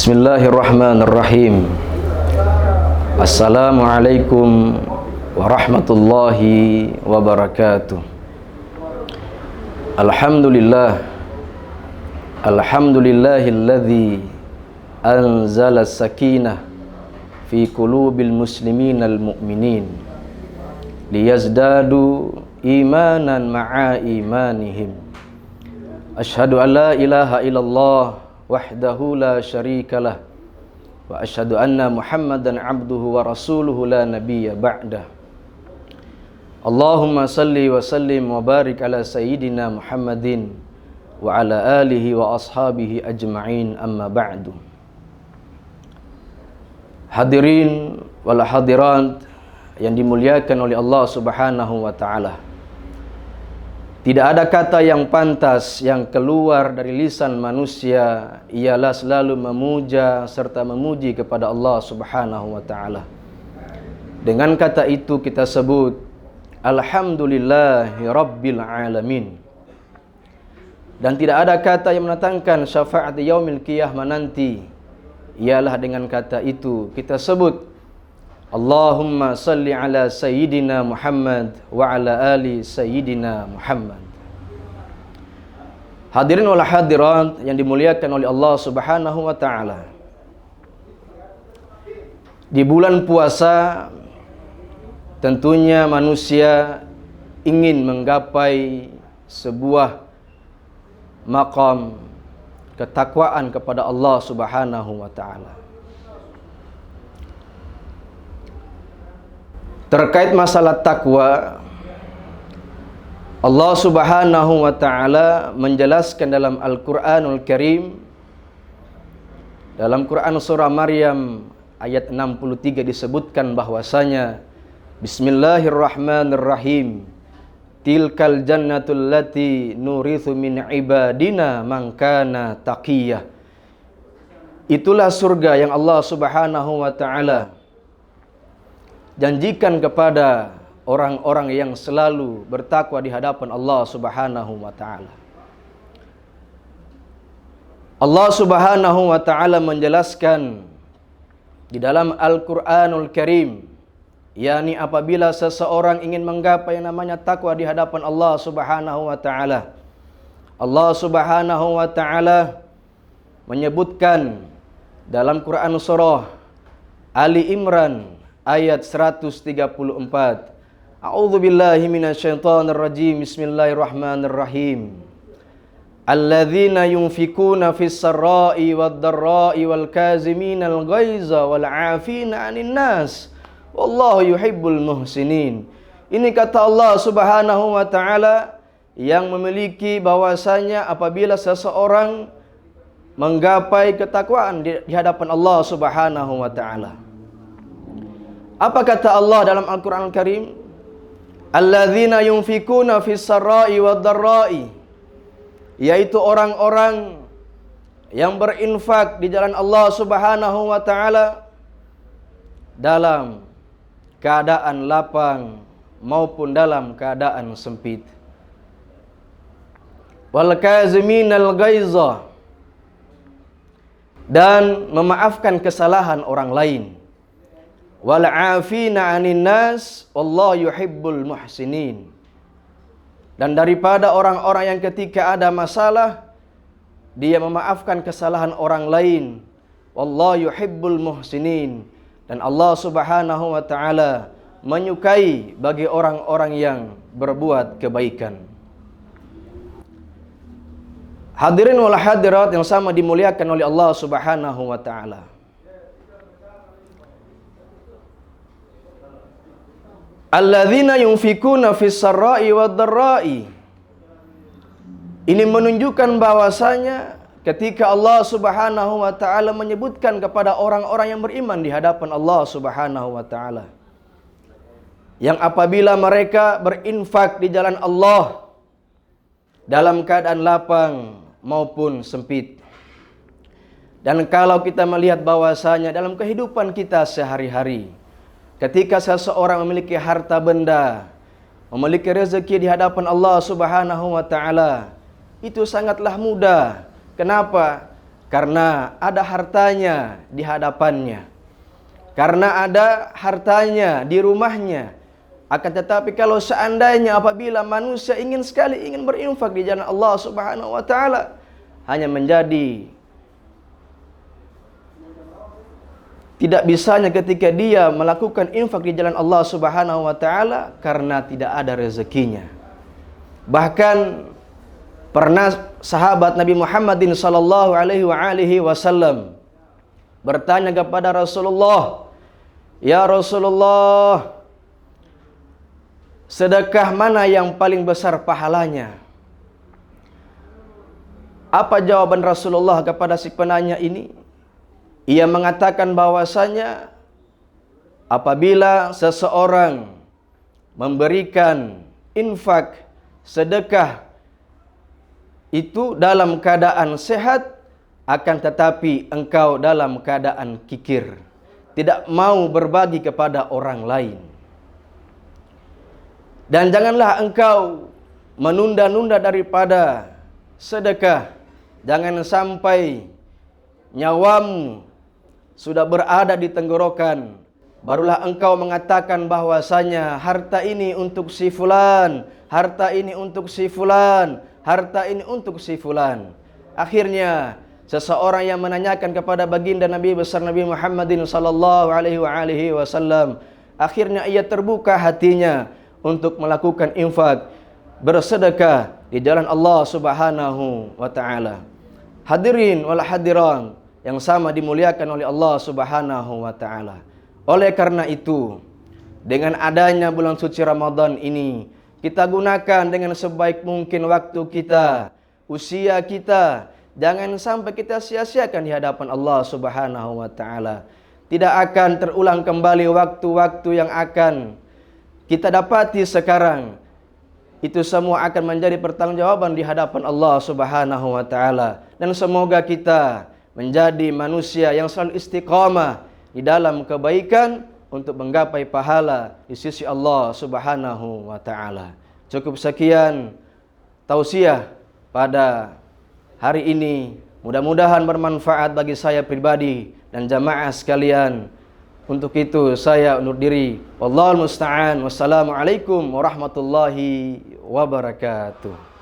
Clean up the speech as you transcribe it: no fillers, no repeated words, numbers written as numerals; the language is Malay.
Bismillahirrahmanirrahim. Assalamualaikum warahmatullahi wabarakatuh. Alhamdulillahilladzi anzala sakinah fi qulubil musliminal mu'minin liyazdadu imanan ma'a imanihim. Asyhadu an la ilaha illallah wahdahu la syarikalah wa asyhadu anna Muhammadan abduhu wa rasuluhu la nabiyya ba'dah. Allahumma salli wa sallim wa barik ala sayyidina Muhammadin wa ala alihi wa ashabihi ajma'in, amma ba'du. Hadirin wal hadirat yang dimuliakan oleh Allah Subhanahu wa taala. Tidak ada kata yang pantas yang keluar dari lisan manusia ialah selalu memuja serta memuji kepada Allah Subhanahu wa taala. Dengan kata itu kita sebut alhamdulillahi rabbil alamin. Dan tidak ada kata yang mendatangkan syafaat di yaumil qiyamah nanti ialah dengan kata itu kita sebut Allahumma salli ala sayyidina Muhammad wa ala ali sayyidina Muhammad. Hadirin wal hadirat yang dimuliakan oleh Allah Subhanahu wa taala. Di bulan puasa tentunya manusia ingin menggapai sebuah maqam ketakwaan kepada Allah Subhanahu wa taala. Terkait masalah takwa, Allah Subhanahu wa taala menjelaskan dalam Al-Qur'anul Karim, dalam Quran surah Maryam ayat 63 disebutkan bahwasanya Bismillahirrahmanirrahim, tilkal jannatul lati nurithu min ibadina man kana taqiyah. Itulah surga yang Allah Subhanahu wa taala janjikan kepada orang-orang yang selalu bertakwa di hadapan Allah Subhanahu wa taala. Allah Subhanahu wa taala menjelaskan di dalam Al-Qur'anul Karim, yakni apabila seseorang ingin menggapai yang namanya takwa di hadapan Allah Subhanahu wa taala, Allah Subhanahu wa taala menyebutkan dalam Quran surah Ali Imran ayat 134. A'udzu billahi minasyaitonir rajim. Bismillahirrahmanirrahim. Alladzina yunfikuna fis sarra'i wad dharra'i wal kaziminal ghaiza wal 'afina 'anil nas wallahu yuhibbul muhsinin. Ini kata Allah Subhanahu wa taala yang memiliki bahwasanya apabila seseorang menggapai ketakwaan di hadapan Allah Subhanahu wa taala. Apa kata Allah dalam Al-Qur'an Al-Karim? Alladzina yunfikuna fis sarra'i wad dharra'i, yaitu orang-orang yang berinfak di jalan Allah Subhanahu wa taala dalam keadaan lapang maupun dalam keadaan sempit. Wal kaziminal ghaiza, dan memaafkan kesalahan orang lain. Wal 'afina 'anil nas wallahu yuhibbul muhsinin, dan daripada orang-orang yang ketika ada masalah dia memaafkan kesalahan orang lain. Wallahu yuhibbul muhsinin, dan Allah Subhanahu wa taala menyukai bagi orang-orang yang berbuat kebaikan. Hadirin wal hadirat yang sama dimuliakan oleh Allah Subhanahu wa taala. Alladzina yunfikuna fis sarra'i wad dharra'i, ini menunjukkan bahwasanya ketika Allah Subhanahu wa taala menyebutkan kepada orang-orang yang beriman di hadapan Allah Subhanahu wa taala, yang apabila mereka berinfak di jalan Allah dalam keadaan lapang maupun sempit. Dan kalau kita melihat bahwasanya dalam kehidupan kita sehari-hari, ketika seseorang memiliki harta benda, memiliki rezeki di hadapan Allah Subhanahu wa taala, itu sangatlah mudah. Kenapa? karena ada hartanya di hadapannya, karena ada hartanya di rumahnya. Akan tetapi kalau seandainya apabila manusia ingin berinfak di jalan Allah Subhanahu wa taala, hanya menjadi tidak bisanya ketika dia melakukan infak di jalan Allah Subhanahu wa taala karena tidak ada rezekinya. Bahkan pernah sahabat Nabi Muhammadin sallallahu alaihi wasallam bertanya kepada Rasulullah, "Ya Rasulullah, sedekah mana yang paling besar pahalanya?" Apa jawaban Rasulullah kepada si penanya ini? Ia mengatakan bahwasanya apabila seseorang memberikan infak, sedekah itu dalam keadaan sehat, akan tetapi engkau dalam keadaan kikir, tidak mau berbagi kepada orang lain. Dan janganlah engkau menunda-nunda daripada sedekah. Jangan sampai nyawamu sudah berada di tenggorokan, barulah engkau mengatakan bahwasanya harta ini untuk si fulan, harta ini untuk si fulan, harta ini untuk si fulan. Akhirnya seseorang yang menanyakan kepada baginda Nabi besar Nabi Muhammadin sallallahu alaihi wasallam, akhirnya ia terbuka hatinya untuk melakukan infak, bersedekah di jalan Allah Subhanahu wa taala. Hadirin wal hadiran yang sama dimuliakan oleh Allah Subhanahu wa taala. Oleh karena itu, dengan adanya bulan suci Ramadan ini, kita gunakan dengan sebaik mungkin waktu kita, usia kita. Jangan sampai kita sia-siakan di hadapan Allah Subhanahu wa taala. Tidak akan terulang kembali waktu-waktu yang akan kita dapati sekarang. Itu semua akan menjadi pertanggungjawaban di hadapan Allah Subhanahu wa taala. Dan semoga kita menjadi manusia yang selalu istiqamah di dalam kebaikan untuk menggapai pahala di sisi Allah Subhanahu wa taala. Cukup sekian tausiah pada hari ini. Mudah-mudahan bermanfaat bagi saya pribadi dan jamaah sekalian. Untuk itu saya undur diri. Wallahul musta'an. Wassalamualaikum warahmatullahi wabarakatuh.